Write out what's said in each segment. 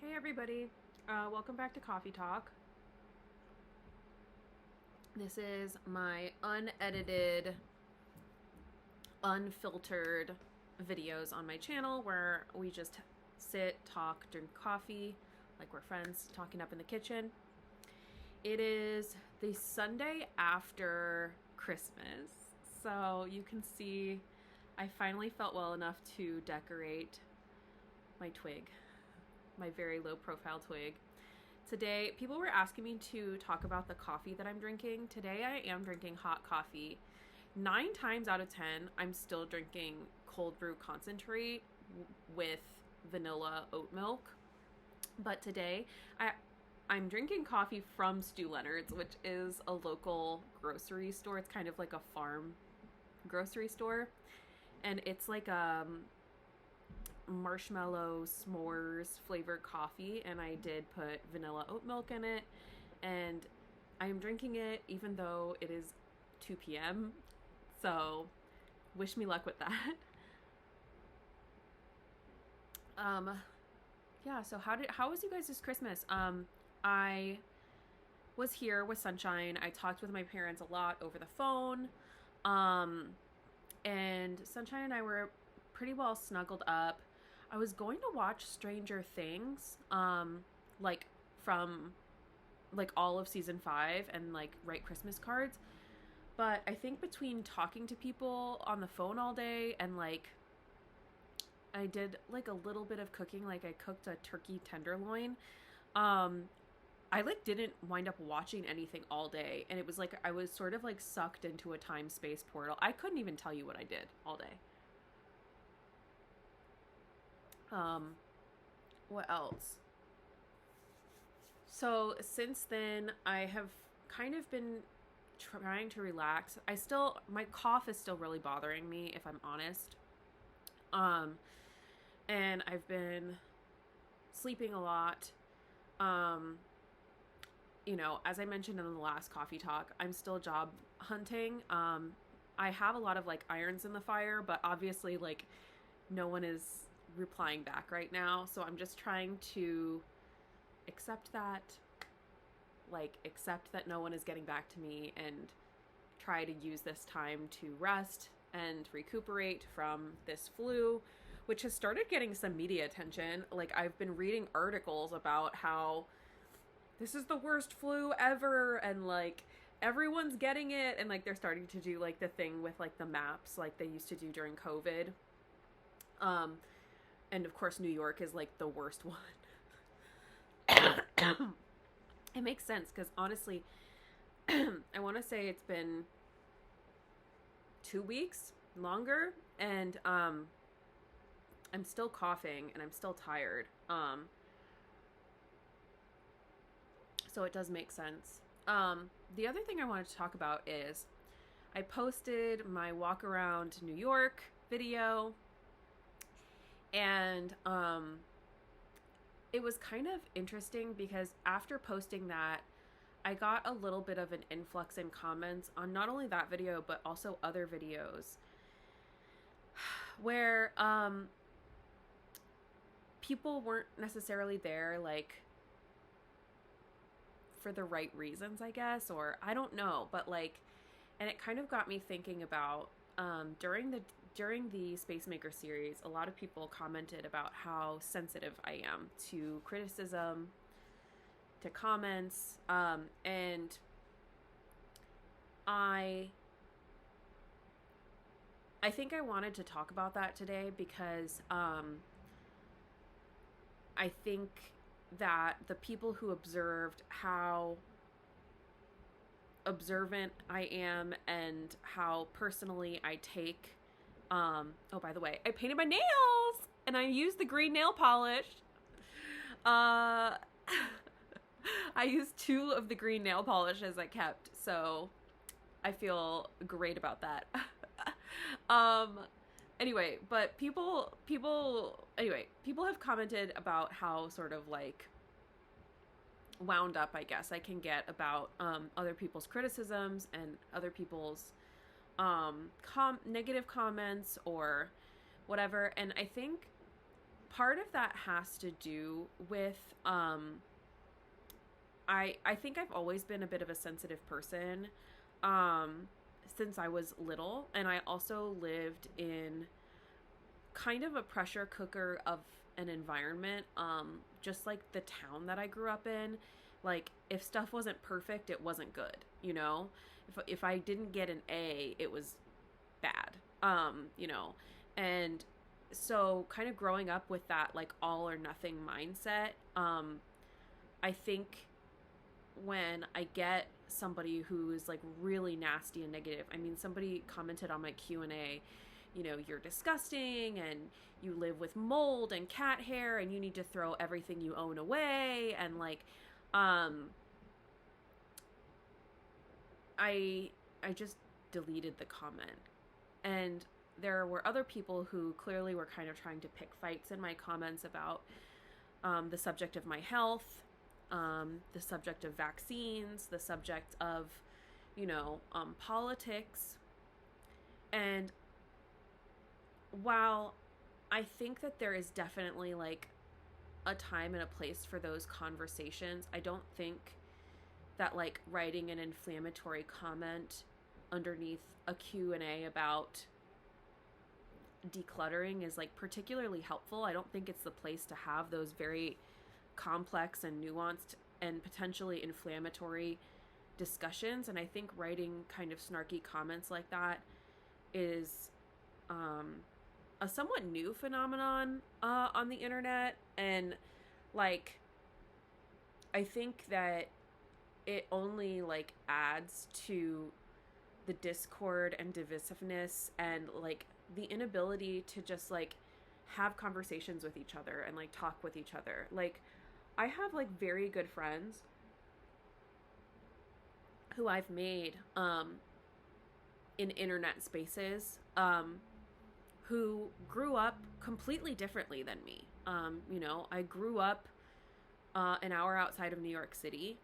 Hey everybody, welcome back to Coffee Talk. This is my unedited, unfiltered videos on my channel where we just sit, talk, drink coffee, like we're friends talking up in the kitchen. It is the Sunday after Christmas, so you can see I finally felt well enough to decorate my twig, my very low profile twig. Today, people were asking me to talk about the coffee that I'm drinking. Today, I am drinking hot coffee. 9 times out of 10, I'm still drinking cold brew concentrate with vanilla oat milk. But today, I'm drinking coffee from Stu Leonard's, which is a local grocery store. It's kind of like a farm grocery store. And it's like marshmallow s'mores flavored coffee, and I did put vanilla oat milk in it, and I'm drinking it even though it is 2 p.m. So wish me luck with that. Yeah, so how was you guys this Christmas? I was here with Sunshine. I talked with my parents a lot over the phone. And Sunshine and I were pretty well snuggled up. I was going to watch Stranger Things, like from like all of season 5 and like write Christmas cards. But I think between talking to people on the phone all day and like I did like a little bit of cooking, like I cooked a turkey tenderloin. I like didn't wind up watching anything all day, and it was like I was sort of like sucked into a time space portal. I couldn't even tell you what I did all day. What else? So since then, I have kind of been trying to relax. My cough is still really bothering me, if I'm honest. Um, and I've been sleeping a lot. Um, as I mentioned in the last coffee talk, I'm still job hunting. I have a lot of like irons in the fire, but obviously like no one is replying back right now. So I'm just trying to accept that no one is getting back to me, and try to use this time to rest and recuperate from this flu, which has started getting some media attention. Like I've been reading articles about how this is the worst flu ever, and like everyone's getting it, and like they're starting to do like the thing with like the maps like they used to do during COVID. And of course New York is like the worst one. It makes sense because honestly, I want to say it's been 2 weeks longer, and I'm still coughing and I'm still tired. So it does make sense. The other thing I wanted to talk about is I posted my walk around New York video, and it was kind of interesting because after posting that, I got a little bit of an influx in comments on not only that video but also other videos where people weren't necessarily there like for the right reasons, I guess, or I don't know, but like, and it kind of got me thinking about during the Space Maker series, a lot of people commented about how sensitive I am to criticism, to comments, and I think I wanted to talk about that today because I think that the people who observed how observant I am and how personally I take oh, by the way, I painted my nails and I used the green nail polish. uh I used 2 of the green nail polishes I kept, so I feel great about that. um Anyway, but people have commented about how sort of like wound up, I guess, I can get about other people's criticisms and other people's negative comments or whatever. And I think part of that has to do with, I think I've always been a bit of a sensitive person, since I was little. And I also lived in kind of a pressure cooker of an environment, just like the town that I grew up in. Like, if stuff wasn't perfect, it wasn't good, you know? If I didn't get an A, it was bad, you know? And so kind of growing up with that, like, all or nothing mindset, I think when I get somebody who is like really nasty and negative, I mean, somebody commented on my Q&A, you know, you're disgusting and you live with mold and cat hair and you need to throw everything you own away. And like, I just deleted the comment. And there were other people who clearly were kind of trying to pick fights in my comments about the subject of my health, the subject of vaccines, the subject of, you know, politics. And while I think that there is definitely like a time and a place for those conversations, I don't think that like writing an inflammatory comment underneath a Q&A about decluttering is like particularly helpful. I don't think it's the place to have those very complex and nuanced and potentially inflammatory discussions. And I think writing kind of snarky comments like that is a somewhat new phenomenon on the internet. And like, I think that it only like adds to the discord and divisiveness and like the inability to just like have conversations with each other and like talk with each other. Like, I have like very good friends who I've made in internet spaces who grew up completely differently than me. You know, I grew up an hour outside of New York City,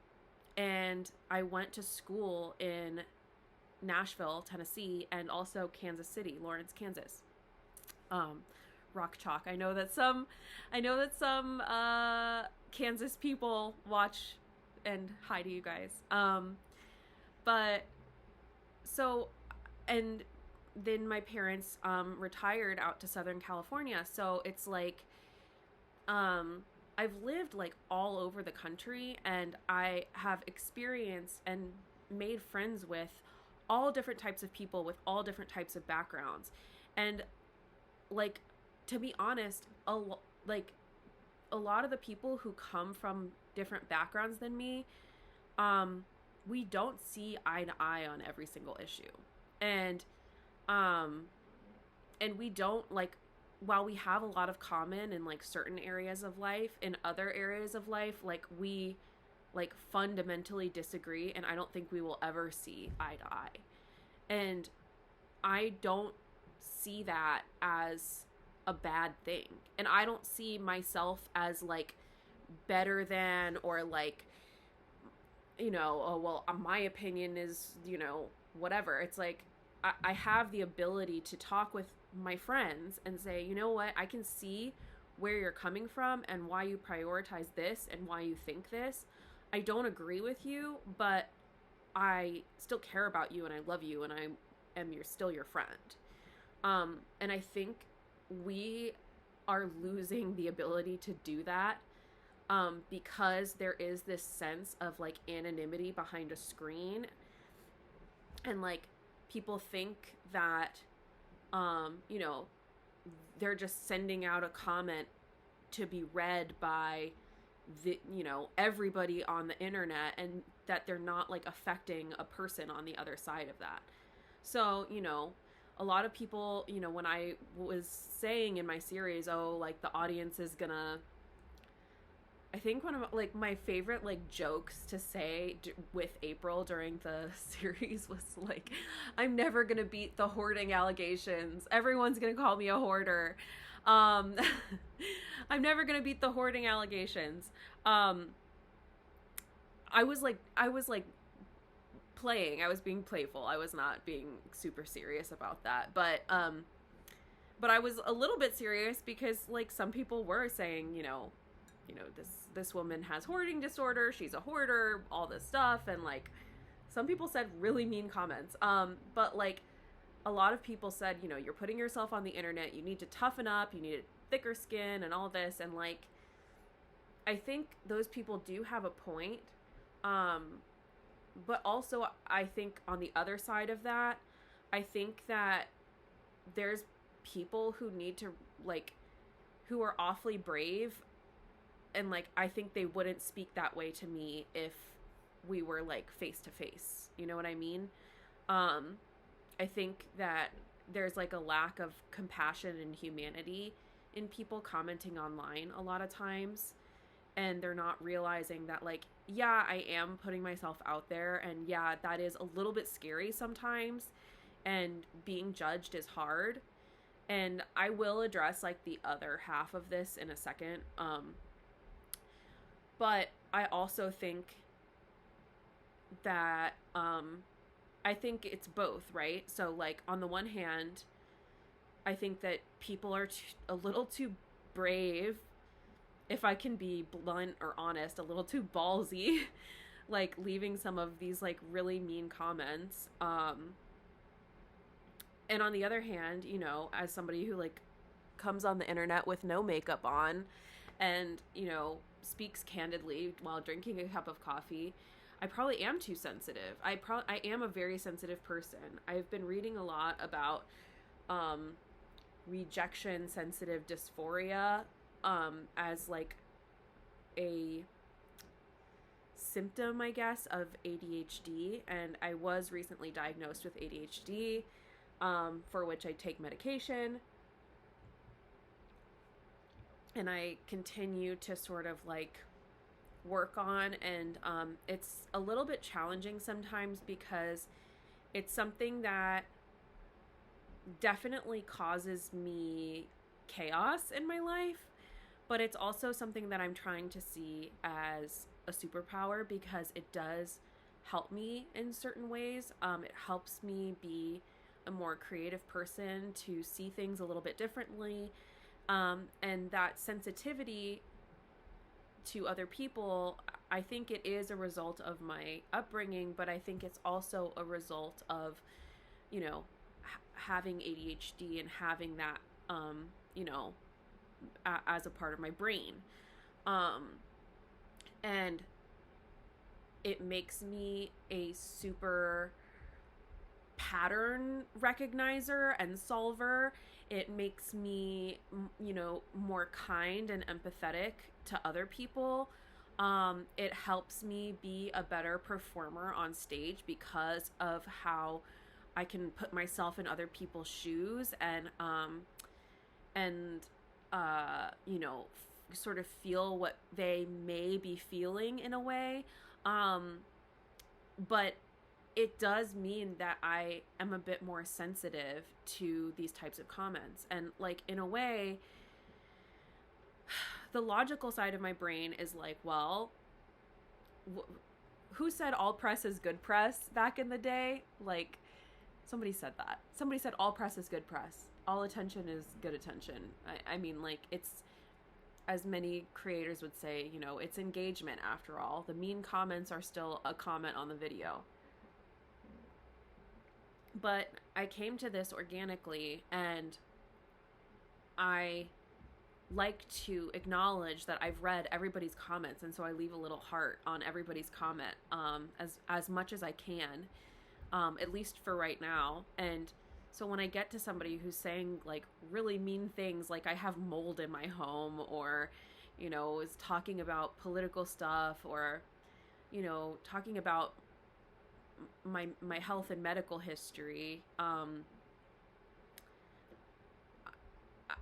and I went to school in Nashville, Tennessee, and also Kansas City, Lawrence, Kansas. Rock Chalk. I know that some Kansas people watch, and hi to you guys. But so, and then my parents retired out to Southern California. So it's like, I've lived like all over the country, and I have experienced and made friends with all different types of people with all different types of backgrounds. And like, to be honest, a lot of the people who come from different backgrounds than me, we don't see eye to eye on every single issue. And we don't like, while we have a lot of common in like certain areas of life, in other areas of life, like we like fundamentally disagree, and I don't think we will ever see eye to eye. And I don't see that as a bad thing. And I don't see myself as like better than, or like, you know, oh, well, my opinion is, you know, whatever. It's like, I have the ability to talk with my friends and say, you know what, I can see where you're coming from and why you prioritize this and why you think this. I don't agree with you, but I still care about you and I love you and I am still your friend. And I think we are losing the ability to do that because there is this sense of like anonymity behind a screen, and like people think that you know, they're just sending out a comment to be read by the, you know, everybody on the internet, and that they're not like affecting a person on the other side of that. So, you know, a lot of people, you know, when I was saying in my series, oh, like the audience is gonna, I think one of like my favorite like jokes to say with April during the series was like, I'm never gonna beat the hoarding allegations. Everyone's gonna call me a hoarder. I'm never gonna beat the hoarding allegations. I was playing. I was being playful. I was not being super serious about that. But But I was a little bit serious because like some people were saying, this woman has hoarding disorder, she's a hoarder, all this stuff, and like some people said really mean comments. But like a lot of people said, you're putting yourself on the internet, you need to toughen up, you need a thicker skin and all this, and like I think those people do have a point. But also I think on the other side of that, I think that there's people who need to like who are awfully brave, and like I think they wouldn't speak that way to me if we were like face to face. You know what I mean? I think that there's like a lack of compassion and humanity in people commenting online a lot of times, and they're not realizing that like, yeah, I am putting myself out there, and yeah, that is a little bit scary sometimes, and being judged is hard. And I will address like the other half of this in a second. But I also think that I think it's both, right? So like on the one hand, I think that people are a little too brave, if I can be blunt or honest, a little too ballsy, like leaving some of these like really mean comments. And on the other hand, as somebody who like comes on the internet with no makeup on and, speaks candidly while drinking a cup of coffee, I probably am too sensitive. I am a very sensitive person. I've been reading a lot about rejection sensitive dysphoria as like a symptom, I guess, of ADHD. And I was recently diagnosed with ADHD, for which I take medication. And I continue to sort of like work on, and it's a little bit challenging sometimes because it's something that definitely causes me chaos in my life, but it's also something that I'm trying to see as a superpower because it does help me in certain ways. It helps me be a more creative person, to see things a little bit differently, and that sensitivity to other people, I think it is a result of my upbringing, but I think it's also a result of, having ADHD and having that, as a part of my brain. And it makes me a super pattern recognizer and solver. It makes me, more kind and empathetic to other people. It helps me be a better performer on stage because of how I can put myself in other people's shoes and sort of feel what they may be feeling in a way. But it does mean that I am a bit more sensitive to these types of comments. And like, in a way, the logical side of my brain is like, well, who said all press is good press back in the day? Like, somebody said that. Somebody said all press is good press. All attention is good attention. I mean, like, it's, as many creators would say, it's engagement after all. The mean comments are still a comment on the video. But I came to this organically, and I like to acknowledge that I've read everybody's comments, and so I leave a little heart on everybody's comment as much as I can, at least for right now. And so when I get to somebody who's saying like really mean things, like I have mold in my home, or is talking about political stuff, or talking about my health and medical history,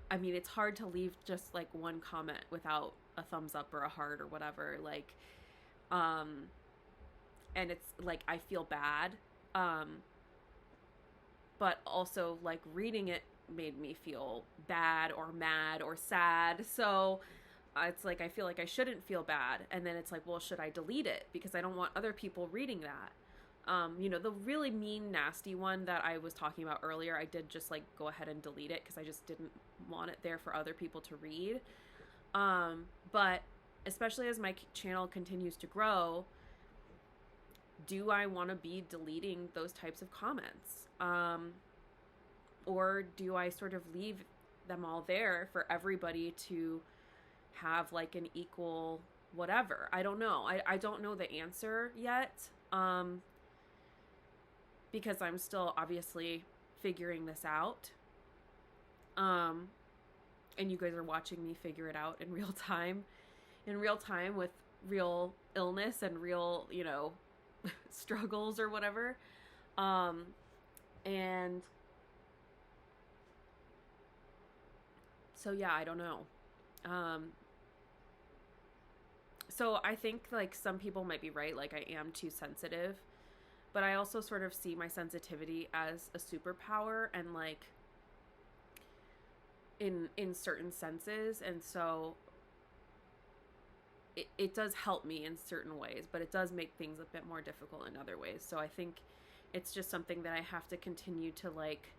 I mean, it's hard to leave just like one comment without a thumbs up or a heart or whatever, like, and it's like I feel bad, but also like reading it made me feel bad or mad or sad. So it's like I feel like I shouldn't feel bad, and then it's like, well, should I delete it because I don't want other people reading that? The really mean, nasty one that I was talking about earlier, I did just like go ahead and delete it because I just didn't want it there for other people to read. But especially as my channel continues to grow, do I want to be deleting those types of comments? Or do I sort of leave them all there for everybody to have like an equal whatever? I don't know. I don't know the answer yet. Because I'm still obviously figuring this out. And you guys are watching me figure it out in real time with real illness and real, struggles or whatever. And so, yeah, I don't know. So I think like some people might be right. Like I am too sensitive, but I also sort of see my sensitivity as a superpower and like in certain senses. And so it does help me in certain ways, but it does make things a bit more difficult in other ways. So I think it's just something that I have to continue to like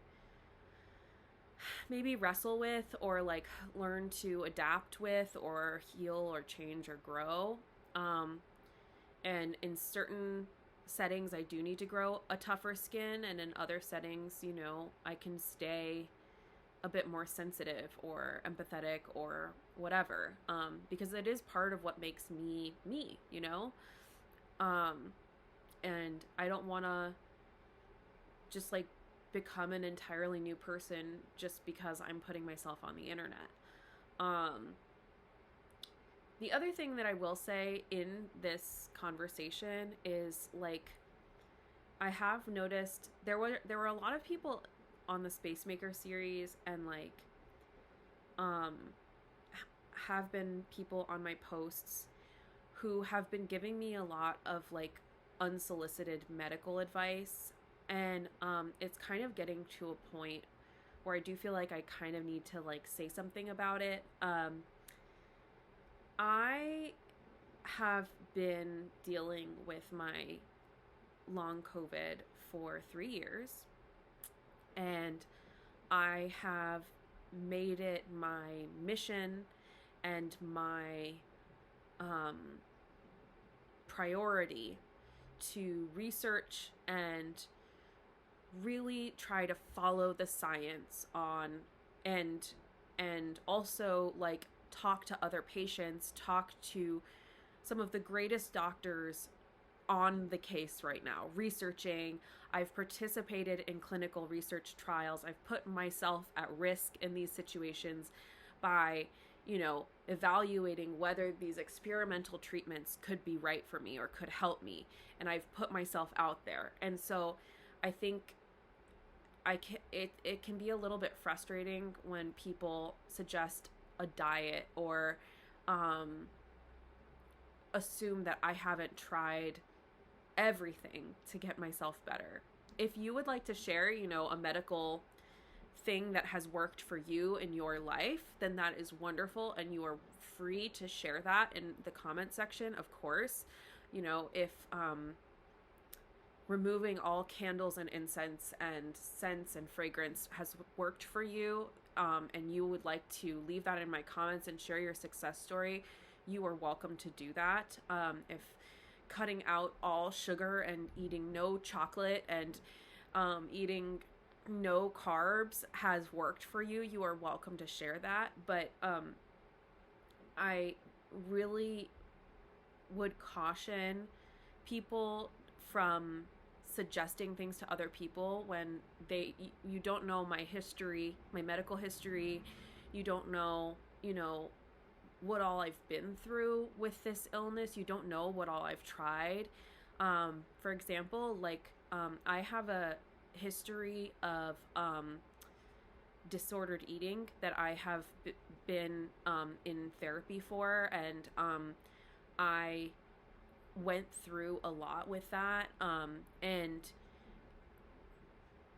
maybe wrestle with or like learn to adapt with or heal or change or grow. And in certain settings, I do need to grow a tougher skin. And in other settings, I can stay a bit more sensitive or empathetic or whatever, because it is part of what makes me me, and I don't want to just like become an entirely new person just because I'm putting myself on the internet. The other thing that I will say in this conversation is like I have noticed there were a lot of people on the Space Maker series and like have been people on my posts who have been giving me a lot of like unsolicited medical advice, and it's kind of getting to a point where I do feel like I kind of need to like say something about it. I have been dealing with my long COVID for 3 years, and I have made it my mission and my priority to research and really try to follow the science on and also like talk to other patients, talk to some of the greatest doctors on the case right now, researching. I've participated in clinical research trials. I've put myself at risk in these situations by, evaluating whether these experimental treatments could be right for me or could help me. And I've put myself out there. And so I think it can be a little bit frustrating when people suggest a diet or assume that I haven't tried everything to get myself better. If you would like to share, a medical thing that has worked for you in your life, then that is wonderful, and you are free to share that in the comment section, of course. If removing all candles and incense and scents and fragrance has worked for you, and you would like to leave that in my comments and share your success story, you are welcome to do that. If cutting out all sugar and eating no chocolate and eating no carbs has worked for you, you are welcome to share that. But I really would caution people from suggesting things to other people when you don't know my history, my medical history. You don't know, what all I've been through with this illness. You don't know what all I've tried. For example, like I have a history of disordered eating that I have been in therapy for, and I went through a lot with that, and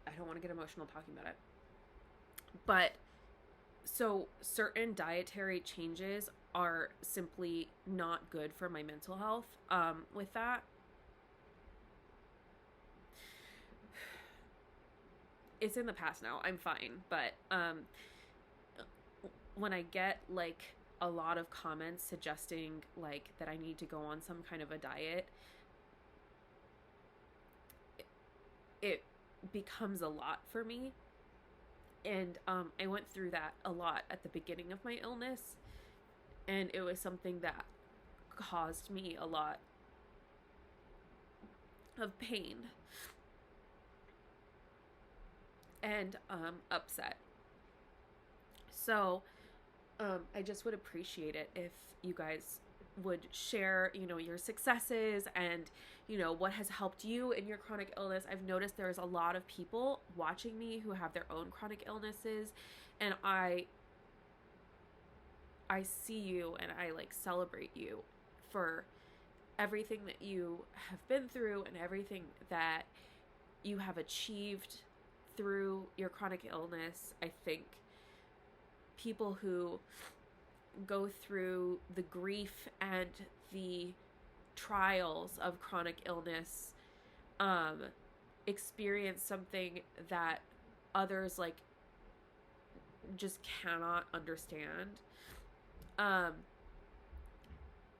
I don't want to get emotional talking about it, but so certain dietary changes are simply not good for my mental health with that. it's in the past now. I'm fine. But when I get like a lot of comments suggesting like that I need to go on some kind of a diet, it becomes a lot for me. And I went through that a lot at the beginning of my illness, and it was something that caused me a lot of pain and upset. So I just would appreciate it if you guys would share, your successes and, what has helped you in your chronic illness. I've noticed there's a lot of people watching me who have their own chronic illnesses, and I see you and I like celebrate you for everything that you have been through and everything that you have achieved through your chronic illness. I think people who go through the grief and the trials of chronic illness experience something that others like just cannot understand.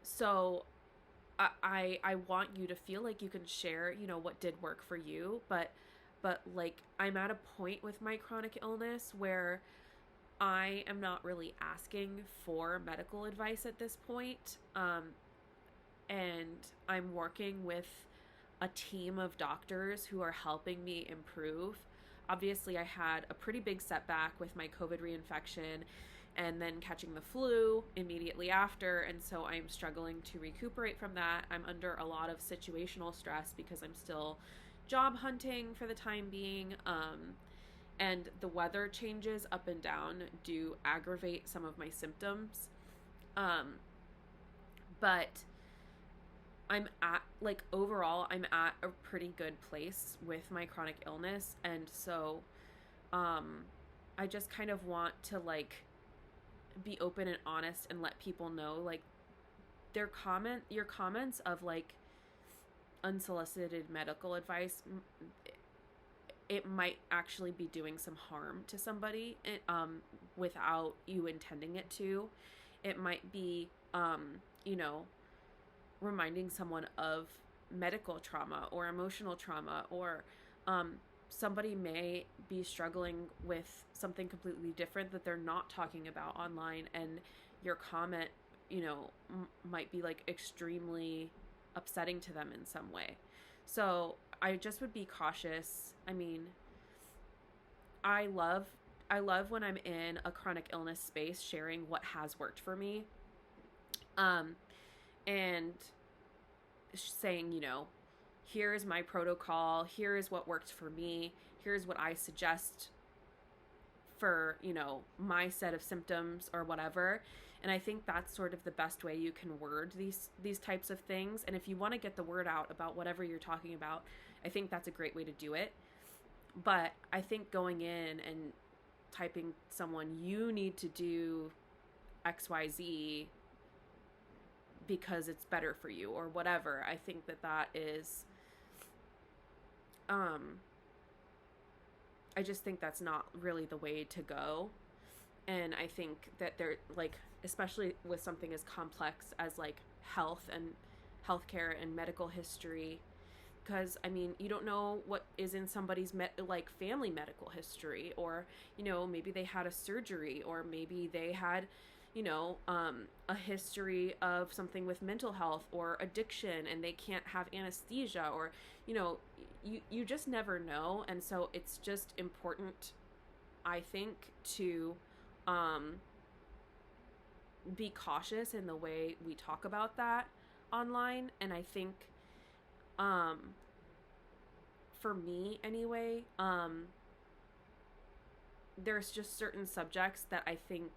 So I want you to feel like you can share, what did work for you, but like I'm at a point with my chronic illness where I am not really asking for medical advice at this point. And I'm working with a team of doctors who are helping me improve. Obviously, I had a pretty big setback with my COVID reinfection and then catching the flu immediately after. And so I'm struggling to recuperate from that. I'm under a lot of situational stress because I'm still job hunting for the time being. And the weather changes up and down do aggravate some of my symptoms. But I'm at, like, overall, I'm at a pretty good place with my chronic illness. And so, I just kind of want to, like, be open and honest and let people know, like, your comments of, like, unsolicited medical advice, it might actually be doing some harm to somebody, without you intending it to. It might be, reminding someone of medical trauma or emotional trauma, or somebody may be struggling with something completely different that they're not talking about online, and your comment, might be like extremely upsetting to them in some way. So I just would be cautious. I mean, I love when I'm in a chronic illness space sharing what has worked for me. And saying, here is my protocol, here is what worked for me, here's what I suggest for, my set of symptoms or whatever. And I think that's sort of the best way you can word these types of things. And if you want to get the word out about whatever you're talking about, I think that's a great way to do it. But I think going in and typing someone, you need to do XYZ because it's better for you or whatever, I think that is, I just think that's not really the way to go. And I think that they're like, especially with something as complex as like health and healthcare and medical history, because I mean, you don't know what is in somebody's family medical history, or maybe they had a surgery, or maybe they had a history of something with mental health or addiction and they can't have anesthesia, or you just never know. And so it's just important, I think, to be cautious in the way we talk about that online. And I think for me anyway, there's just certain subjects that I think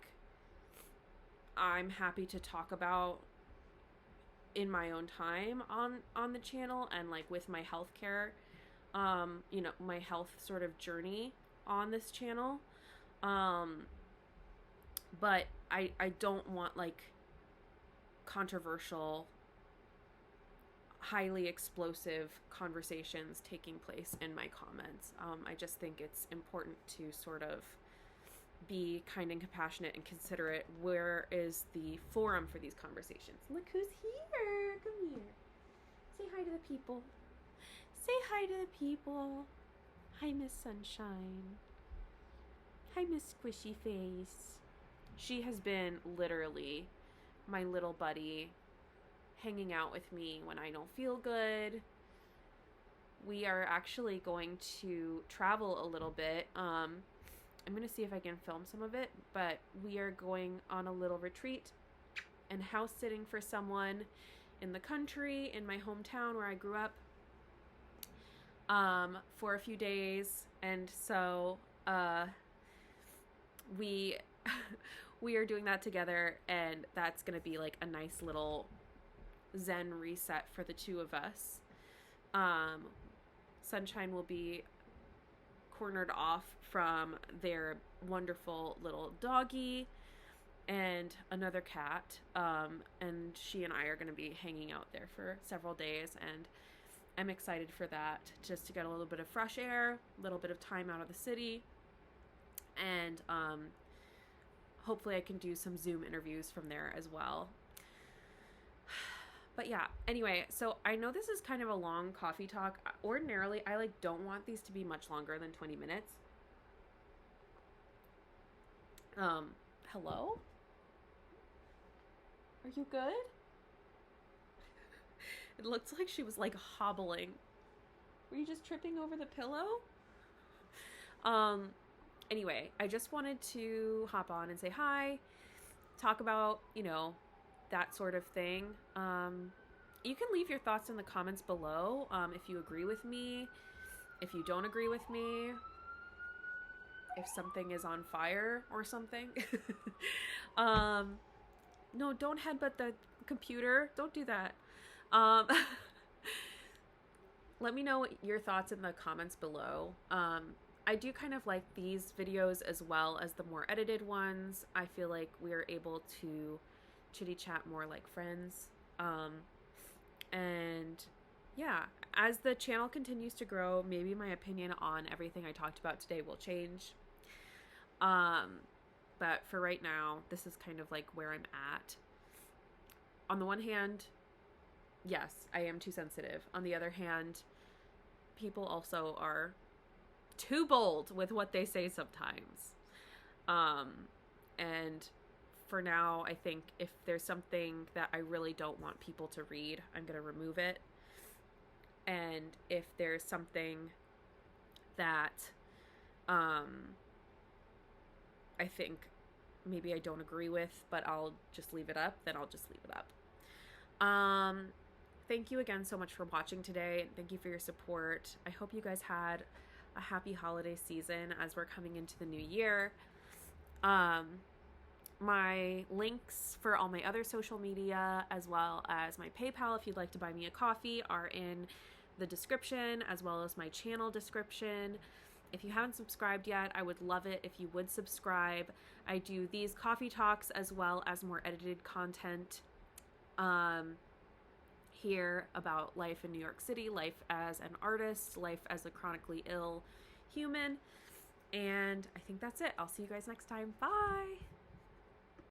I'm happy to talk about in my own time on the channel, and like with my healthcare, my health sort of journey on this channel. But I don't want like controversial highly explosive conversations taking place in my comments. I just think it's important to sort of be kind and compassionate and considerate. Where is the forum for these conversations? Look who's here. Come here. Say hi to the people. Say hi to the people. Hi, Miss Sunshine. Hi, Miss Squishy Face. She has been literally my little buddy, hanging out with me when I don't feel good. We are actually going to travel a little bit. I'm going to see if I can film some of it, but we are going on a little retreat and house sitting for someone in the country, in my hometown where I grew up, for a few days. And so we we are doing that together, and that's going to be like a nice little Zen reset for the two of us. Sunshine will be cornered off from their wonderful little doggy and another cat, and she and I are going to be hanging out there for several days, and I'm excited for that, just to get a little bit of fresh air, a little bit of time out of the city, and hopefully I can do some Zoom interviews from there as well. But yeah, anyway, so I know this is kind of a long coffee talk. Ordinarily, I like don't want these to be much longer than 20 minutes. Hello? Are you good? It looks like she was like hobbling. Were you just tripping over the pillow? Anyway, I just wanted to hop on and say hi, talk about, that sort of thing. You can leave your thoughts in the comments below, if you agree with me, if you don't agree with me, if something is on fire or something. No, don't headbutt the computer. Don't do that. Let me know your thoughts in the comments below. I do kind of like these videos as well as the more edited ones. I feel like we are able to chitty chat more like friends. And yeah, as the channel continues to grow, maybe my opinion on everything I talked about today will change. But for right now, this is kind of like where I'm at. On the one hand, yes, I am too sensitive. On the other hand, people also are too bold with what they say sometimes. And for now, I think if there's something that I really don't want people to read, I'm going to remove it. And if there's something that I think maybe I don't agree with, but I'll just leave it up, then I'll just leave it up. Thank you again so much for watching today. Thank you for your support. I hope you guys had a happy holiday season as we're coming into the new year. My links for all my other social media, as well as my PayPal if you'd like to buy me a coffee, are in the description, as well as my channel description. If you haven't subscribed yet, I would love it if you would subscribe. I do these coffee talks as well as more edited content here about life in New York City, life as an artist, life as a chronically ill human. And I think that's it. I'll see you guys next time. Bye!